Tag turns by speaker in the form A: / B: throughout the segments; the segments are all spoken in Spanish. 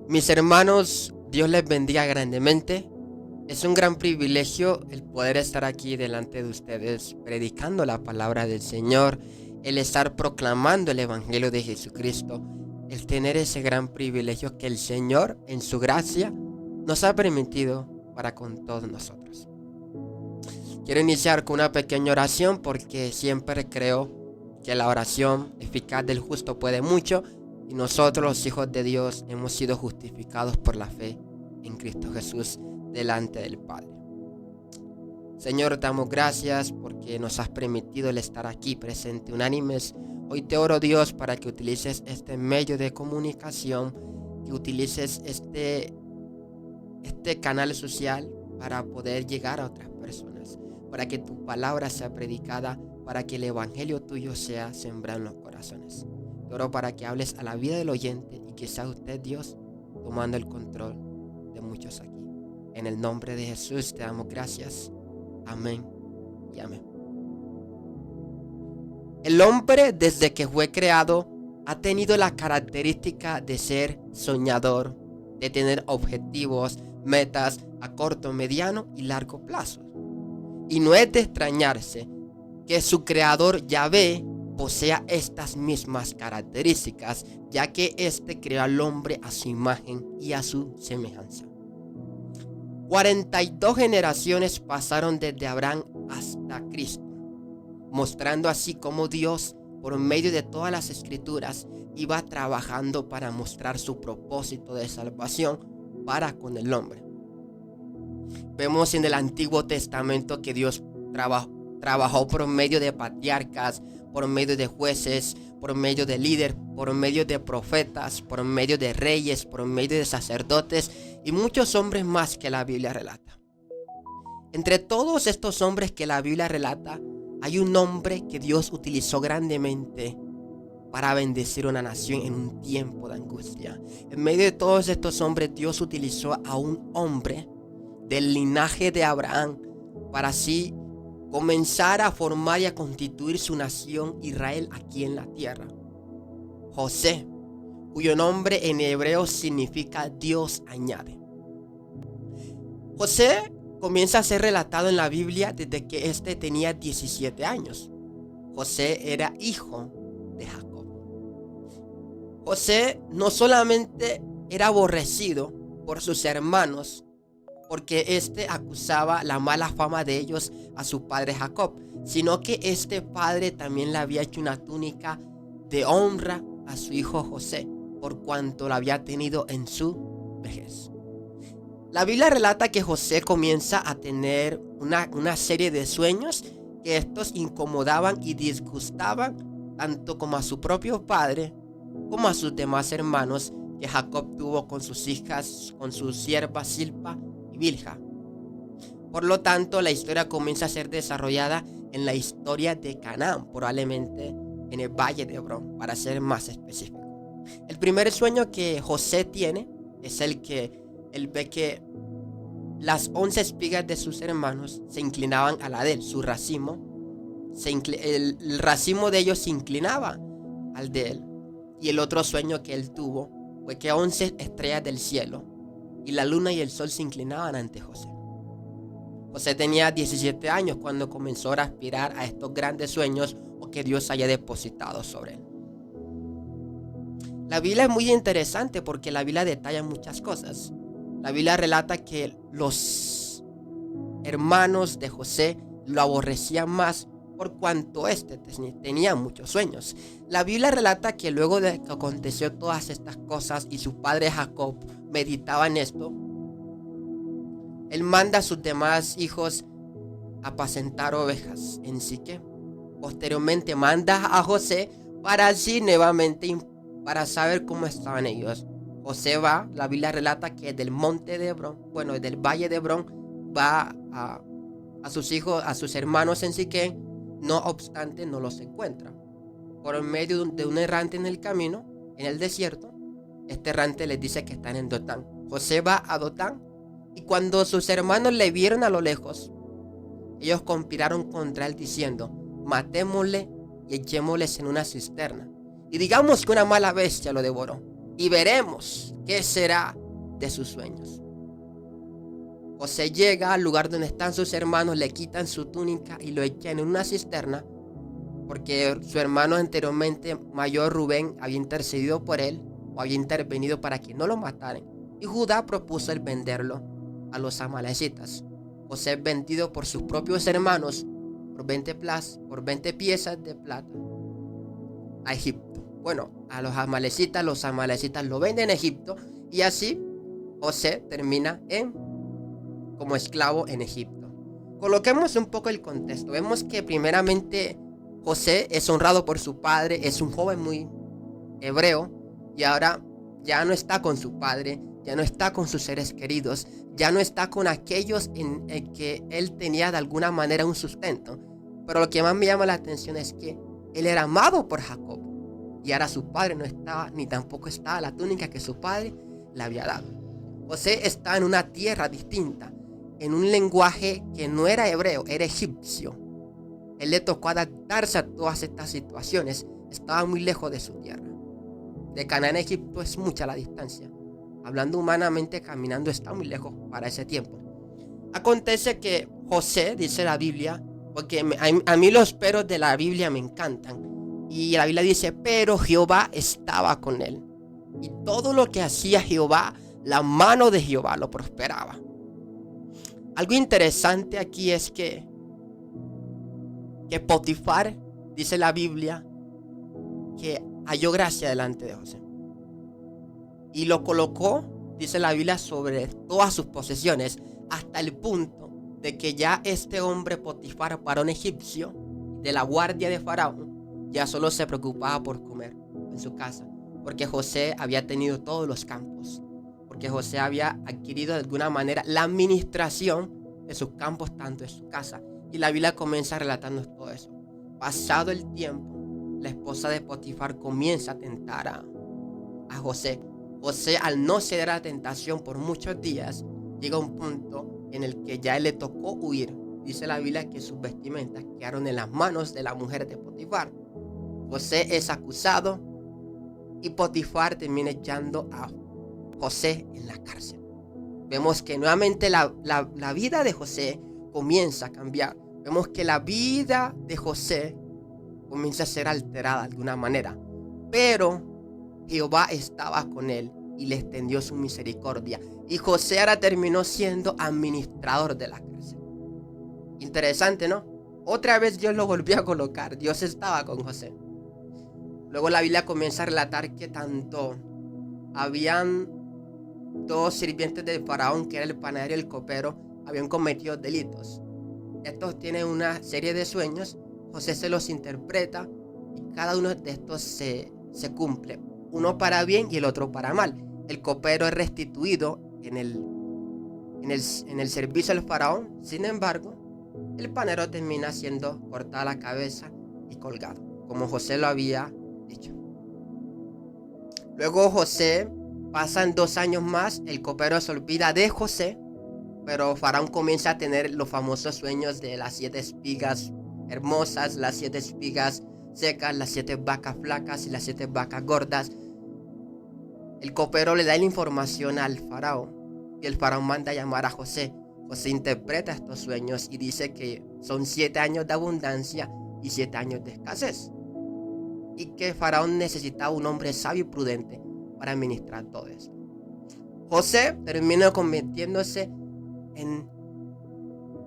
A: Mis hermanos, Dios les bendiga grandemente. Es un gran privilegio el poder estar aquí delante de ustedes predicando la palabra del Señor, el estar proclamando el Evangelio de Jesucristo, el tener ese gran privilegio que el Señor en su gracia nos ha permitido para con todos nosotros. Quiero iniciar con una pequeña oración porque siempre creo que la oración eficaz del justo puede mucho. Y nosotros los hijos de Dios hemos sido justificados por la fe en Cristo Jesús delante del Padre. Señor, te damos gracias porque nos has permitido el estar aquí presente unánimes. Hoy te oro, Dios, para que utilices este medio de comunicación, que utilices este canal social para poder llegar a otras personas, para que tu palabra sea predicada, para que el evangelio tuyo sea sembrado en los corazones. Te oro para que hables a la vida del oyente y que sea usted, Dios, tomando el control de muchos aquí. En el nombre de Jesús te damos gracias. Amén y amén. El hombre, desde que fue creado, ha tenido la característica de ser soñador, de tener objetivos, metas a corto, mediano y largo plazo. Y no es de extrañarse que su creador Yahvé posea estas mismas características, ya que éste creó al hombre a su imagen y a su semejanza. 42 generaciones pasaron desde Abraham hasta Cristo, mostrando así cómo Dios, por medio de todas las escrituras, iba trabajando para mostrar su propósito de salvación para con el hombre. Vemos en el Antiguo Testamento que Dios trabajó por medio de patriarcas, por medio de jueces, por medio de líderes, por medio de profetas, por medio de reyes, por medio de sacerdotes y muchos hombres más que la Biblia relata. Entre todos estos hombres que la Biblia relata, hay un hombre que Dios utilizó grandemente para bendecir una nación en un tiempo de angustia. En medio de todos estos hombres, Dios utilizó a un hombre del linaje de Abraham para así comenzar a formar y a constituir su nación Israel aquí en la tierra. José, cuyo nombre en hebreo significa Dios añade. José comienza a ser relatado en la Biblia desde que éste tenía 17 años. José era hijo de Jacob. José no solamente era aborrecido por sus hermanos, porque éste acusaba la mala fama de ellos a su padre Jacob, sino que este padre también le había hecho una túnica de honra a su hijo José, por cuanto la había tenido en su vejez. La Biblia relata que José comienza a tener una serie de sueños que estos incomodaban y disgustaban tanto como a su propio padre como a sus demás hermanos que Jacob tuvo con sus hijas, con sus siervas Silpa y Bilha. Por lo tanto, la historia comienza a ser desarrollada en la historia de Canaán, probablemente en el valle de Hebrón, para ser más específico. El primer sueño que José tiene es el que él ve que las 11 espigas de sus hermanos se inclinaban a la de él, su racimo. El racimo de ellos se inclinaba al de él. Y el otro sueño que él tuvo fue que 11 estrellas del cielo y la luna y el sol se inclinaban ante José. José tenía 17 años cuando comenzó a aspirar a estos grandes sueños o que Dios haya depositado sobre él. La Biblia es muy interesante porque la Biblia detalla muchas cosas. La Biblia relata que los hermanos de José lo aborrecían más por cuanto éste tenía muchos sueños. La Biblia relata que luego de que aconteció todas estas cosas y su padre Jacob meditaba en esto, él manda a sus demás hijos a apacentar ovejas en Siquem. Posteriormente manda a José para así nuevamente para saber cómo estaban ellos. José va, la Biblia relata que del monte de Hebrón, del valle de Hebrón, va a sus hijos, a sus hermanos en Siquem. No obstante, no los encuentra. Por medio de un errante en el camino, en el desierto, este errante les dice que están en Dotán. José va a Dotán y cuando sus hermanos le vieron a lo lejos, ellos conspiraron contra él diciendo: matémosle y echémosles en una cisterna y digamos que una mala bestia lo devoró. y veremos qué será de sus sueños. José llega al lugar donde están sus hermanos, le quitan su túnica y lo echan en una cisterna, porque su hermano anteriormente mayor Rubén había intercedido por él, o había intervenido para que no lo mataran, y Judá propuso el venderlo a los amalecitas. José es vendido por sus propios hermanos por 20 piezas de plata a Egipto. Bueno, a los amalecitas lo venden a Egipto, y así José termina como esclavo en Egipto. Coloquemos un poco el contexto. Vemos que primeramente José es honrado por su padre, es un joven muy hebreo, y ahora ya no está con su padre, ya no está con sus seres queridos, ya no está con aquellos en que él tenía de alguna manera un sustento. Pero lo que más me llama la atención es que él era amado por Jacob, y ahora su padre no estaba, ni tampoco estaba la túnica que su padre le había dado. José está en una tierra distinta, en un lenguaje que no era hebreo, era egipcio. Él le tocó adaptarse a todas estas situaciones, estaba muy lejos de su tierra. De Canaán a Egipto es mucha la distancia. Hablando humanamente, caminando está muy lejos para ese tiempo. Acontece que José, dice la Biblia, porque a mí los peros de la Biblia me encantan. Y la Biblia dice, pero Jehová estaba con él. Y todo lo que hacía Jehová, la mano de Jehová lo prosperaba. Algo interesante aquí es que Potifar, dice la Biblia, que halló gracia delante de José. Y lo colocó, dice la Biblia, sobre todas sus posesiones, hasta el punto de que ya este hombre Potifar, varón egipcio, de la guardia de Faraón, ya solo se preocupaba por comer en su casa, porque José había tenido todos los campos, porque José había adquirido de alguna manera la administración de sus campos, tanto en su casa. Y la Biblia comienza relatando todo eso. Pasado el tiempo, la esposa de Potifar comienza a tentar a José. José, al no ceder a la tentación por muchos días, llega a un punto en el que ya él le tocó huir. Dice la Biblia que sus vestimentas quedaron en las manos de la mujer de Potifar. José es acusado y Potifar termina echando a José en la cárcel. Vemos que nuevamente la vida de José comienza a cambiar. Vemos que la vida de José comienza a ser alterada de alguna manera. Pero Jehová estaba con él y le extendió su misericordia. Y José ahora terminó siendo administrador de la cárcel. Interesante, ¿no? Otra vez Dios lo volvió a colocar. Dios estaba con José. Luego la Biblia comienza a relatar que tanto habían dos sirvientes del faraón, que era el panadero y el copero, habían cometido delitos. Estos tienen una serie de sueños. José se los interpreta y cada uno de estos se cumple. Uno para bien y el otro para mal. El copero es restituido en el servicio del faraón. Sin embargo, el panadero termina siendo cortada la cabeza y colgado, como José lo había dicho. Luego José, pasan 2 años más, el copero se olvida de José, pero Faraón comienza a tener los famosos sueños de las 7 espigas hermosas, las 7 espigas secas, las 7 vacas flacas y las 7 vacas gordas. El copero le da la información al faraón y el faraón manda a llamar a José. José interpreta estos sueños y dice que son 7 años de abundancia y 7 años de escasez, y que Faraón necesitaba un hombre sabio y prudente para administrar todo esto. José terminó convirtiéndose en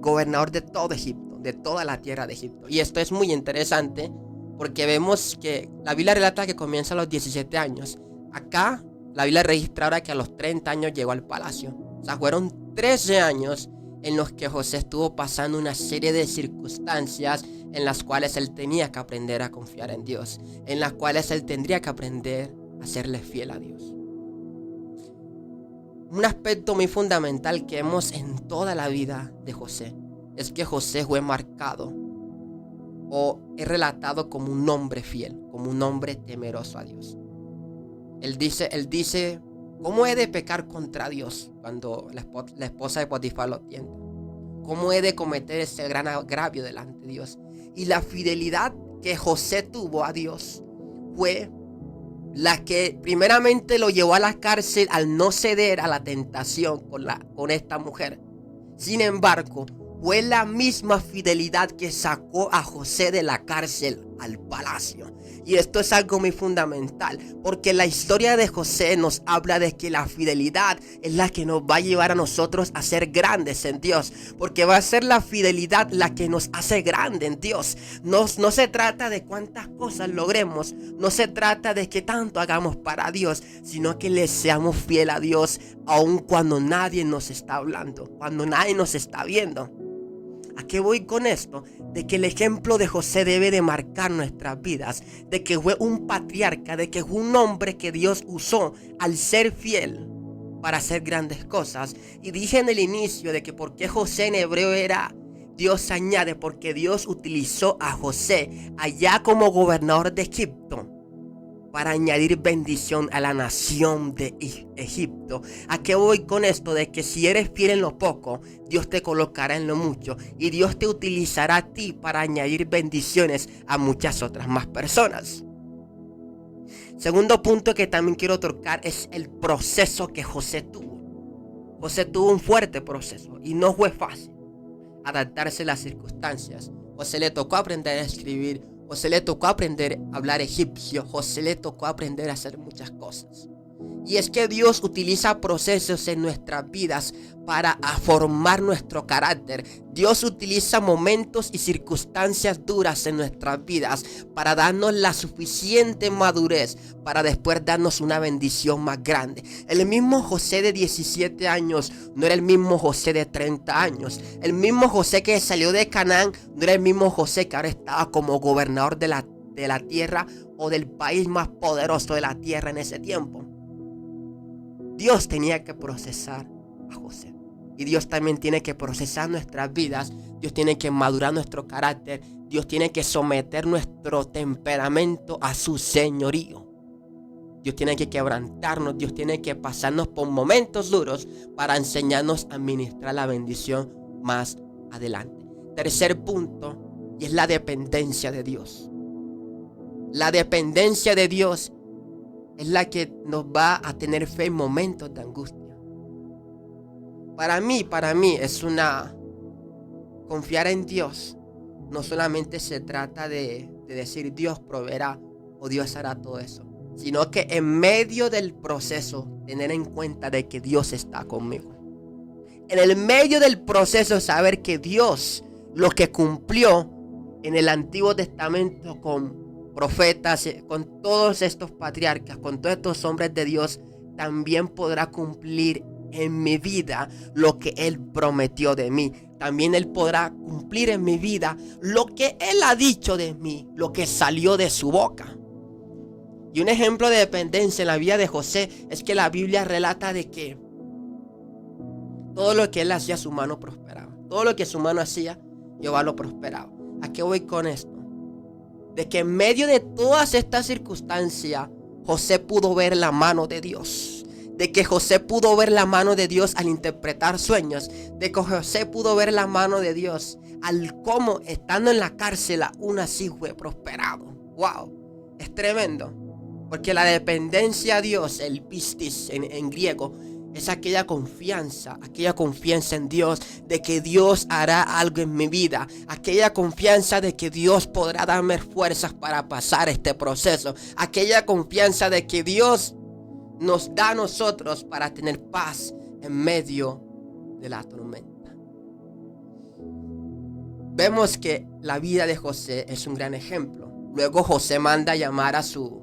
A: gobernador de todo Egipto, de toda la tierra de Egipto. Y esto es muy interesante porque vemos que la Biblia relata que comienza a los 17 años. Acá la Biblia registra ahora que a los 30 años llegó al palacio. O sea, fueron 13 años en los que José estuvo pasando una serie de circunstancias en las cuales él tenía que aprender a confiar en Dios, en las cuales él tendría que aprender a serle fiel a Dios. Un aspecto muy fundamental que vemos en toda la vida de José es que José fue marcado o es relatado como un hombre fiel, como un hombre temeroso a Dios. Él dice, ¿cómo he de pecar contra Dios cuando la esposa de Potifar lo tienta? ¿Cómo he de cometer ese gran agravio delante de Dios? Y la fidelidad que José tuvo a Dios fue la que primeramente lo llevó a la cárcel al no ceder a la tentación con esta mujer. Sin embargo, fue la misma fidelidad que sacó a José de la cárcel al palacio. Y esto es algo muy fundamental, porque la historia de José nos habla de que la fidelidad es la que nos va a llevar a nosotros a ser grandes en Dios, porque va a ser la fidelidad la que nos hace grande en Dios. No se trata de cuántas cosas logremos, no se trata de qué tanto hagamos para Dios, sino que le seamos fiel a Dios aun cuando nadie nos está hablando, cuando nadie nos está viendo. ¿A qué voy con esto? De que el ejemplo de José debe de marcar nuestras vidas, de que fue un patriarca, de que fue un hombre que Dios usó al ser fiel para hacer grandes cosas. Y dije en el inicio de que por qué José en hebreo era Dios añade, porque Dios utilizó a José allá como gobernador de Egipto para añadir bendición a la nación de Egipto. ¿A qué voy con esto? De que si eres fiel en lo poco, Dios te colocará en lo mucho. Y Dios te utilizará a ti para añadir bendiciones a muchas otras más personas. Segundo punto que también quiero tocar es el proceso que José tuvo. José tuvo un fuerte proceso y no fue fácil adaptarse a las circunstancias. José le tocó aprender a escribir, José le tocó aprender a hablar egipcio, José le tocó aprender a hacer muchas cosas. Y es que Dios utiliza procesos en nuestras vidas para formar nuestro carácter. Dios utiliza momentos y circunstancias duras en nuestras vidas para darnos la suficiente madurez para después darnos una bendición más grande. El mismo José de 17 años no era el mismo José de 30 años. El mismo José que salió de Canaán no era el mismo José que ahora estaba como gobernador de la tierra o del país más poderoso de la tierra en ese tiempo. Dios tenía que procesar a José. Y Dios también tiene que procesar nuestras vidas. Dios tiene que madurar nuestro carácter. Dios tiene que someter nuestro temperamento a su señorío. Dios tiene que quebrantarnos. Dios tiene que pasarnos por momentos duros para enseñarnos a administrar la bendición más adelante. Tercer punto, y es la dependencia de Dios. La dependencia de Dios es la que nos va a tener fe en momentos de angustia. Para mí es una confiar en Dios. No solamente se trata de decir Dios proveerá o Dios hará todo eso, sino que en medio del proceso tener en cuenta de que Dios está conmigo. En el medio del proceso saber que Dios, lo que cumplió en el Antiguo Testamento con profetas, con todos estos patriarcas, con todos estos hombres de Dios, también podrá cumplir en mi vida lo que Él prometió de mí. También Él podrá cumplir en mi vida lo que Él ha dicho de mí, lo que salió de su boca. Y un ejemplo de dependencia en la vida de José es que la Biblia relata de que todo lo que él hacía, su mano prosperaba. Todo lo que su mano hacía, Jehová lo prosperaba. ¿A qué voy con esto? De que en medio de todas estas circunstancias, José pudo ver la mano de Dios. De que José pudo ver la mano de Dios al interpretar sueños. De que José pudo ver la mano de Dios al cómo, estando en la cárcel, aún así fue prosperado. ¡Wow! Es tremendo. Porque la dependencia a Dios, el pistis en griego, es aquella confianza en Dios, de que Dios hará algo en mi vida. Aquella confianza de que Dios podrá darme fuerzas para pasar este proceso. Aquella confianza de que Dios nos da a nosotros para tener paz en medio de la tormenta. Vemos que la vida de José es un gran ejemplo. Luego José manda a llamar a su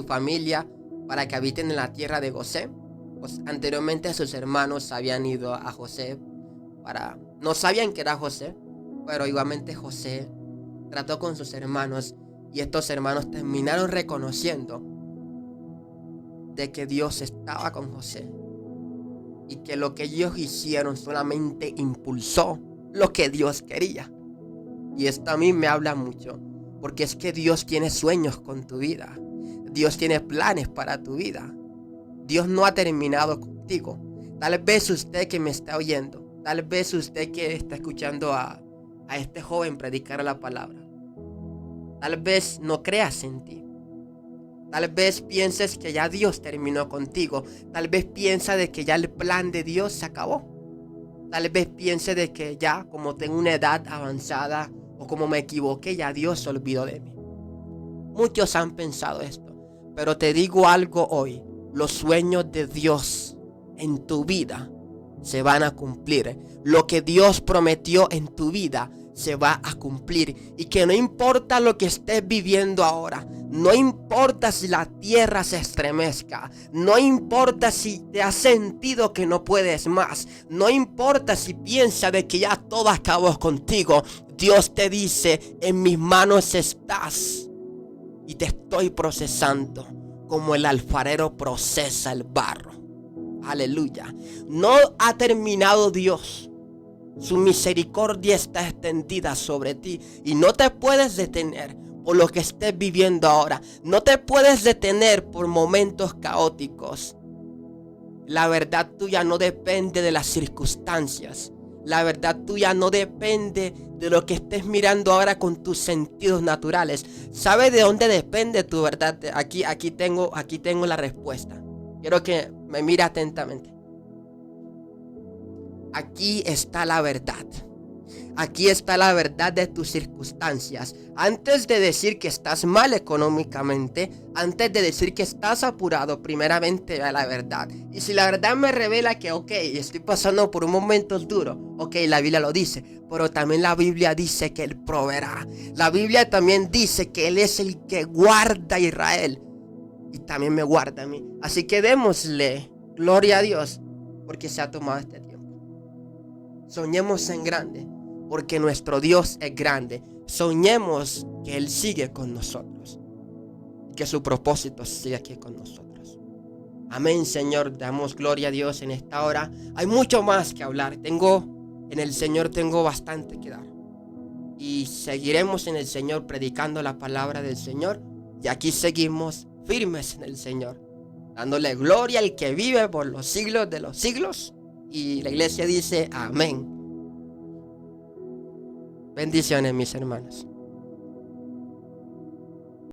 A: familia para que habiten en la tierra de Gosén. Pues anteriormente sus hermanos habían ido a José no sabían que era José, pero igualmente José trató con sus hermanos y estos hermanos terminaron reconociendo de que Dios estaba con José y que lo que ellos hicieron solamente impulsó lo que Dios quería. Y esto a mí me habla mucho, porque es que Dios tiene sueños con tu vida. Dios tiene planes para tu vida. Dios no ha terminado contigo. Tal vez usted que me está oyendo, tal vez usted que está escuchando a este joven predicar la palabra, tal vez no creas en ti. Tal vez pienses que ya Dios terminó contigo. Tal vez piensa de que ya el plan de Dios se acabó. Tal vez piense de que ya, como tengo una edad avanzada o como me equivoqué, ya Dios se olvidó de mí. Muchos han pensado esto, pero te digo algo hoy. Los sueños de Dios en tu vida se van a cumplir. Lo que Dios prometió en tu vida se va a cumplir. Y que no importa lo que estés viviendo ahora, no importa si la tierra se estremezca, no importa si te has sentido que no puedes más, no importa si piensas de que ya todo acabó contigo. Dios te dice: en mis manos estás y te estoy procesando como el alfarero procesa el barro. Aleluya. No ha terminado Dios. Su misericordia está extendida sobre ti y no te puedes detener por lo que estés viviendo ahora. No te puedes detener por momentos caóticos. La verdad tuya no depende de las circunstancias. La verdad tuya no depende de lo que estés mirando ahora con tus sentidos naturales. ¿Sabes de dónde depende tu verdad? Aquí tengo la respuesta. Quiero que me mire atentamente. Aquí está la verdad. Aquí está la verdad de tus circunstancias. Antes de decir que estás mal económicamente, antes de decir que estás apurado, primeramente ve la verdad. Y si la verdad me revela que, estoy pasando por un momento duro, la Biblia lo dice, pero también la Biblia dice que Él proveerá. La Biblia también dice que Él es el que guarda a Israel y también me guarda a mí. Así que démosle gloria a Dios porque se ha tomado este tiempo. Soñemos en grande, porque nuestro Dios es grande. Soñemos que Él sigue con nosotros y que su propósito sigue aquí con nosotros. Amén, Señor. Damos gloria a Dios en esta hora. Hay mucho más que hablar. En el Señor tengo bastante que dar. Y seguiremos en el Señor predicando la palabra del Señor. Y aquí seguimos firmes en el Señor, dándole gloria al que vive por los siglos de los siglos. Y la iglesia dice amén. Bendiciones, mis hermanos.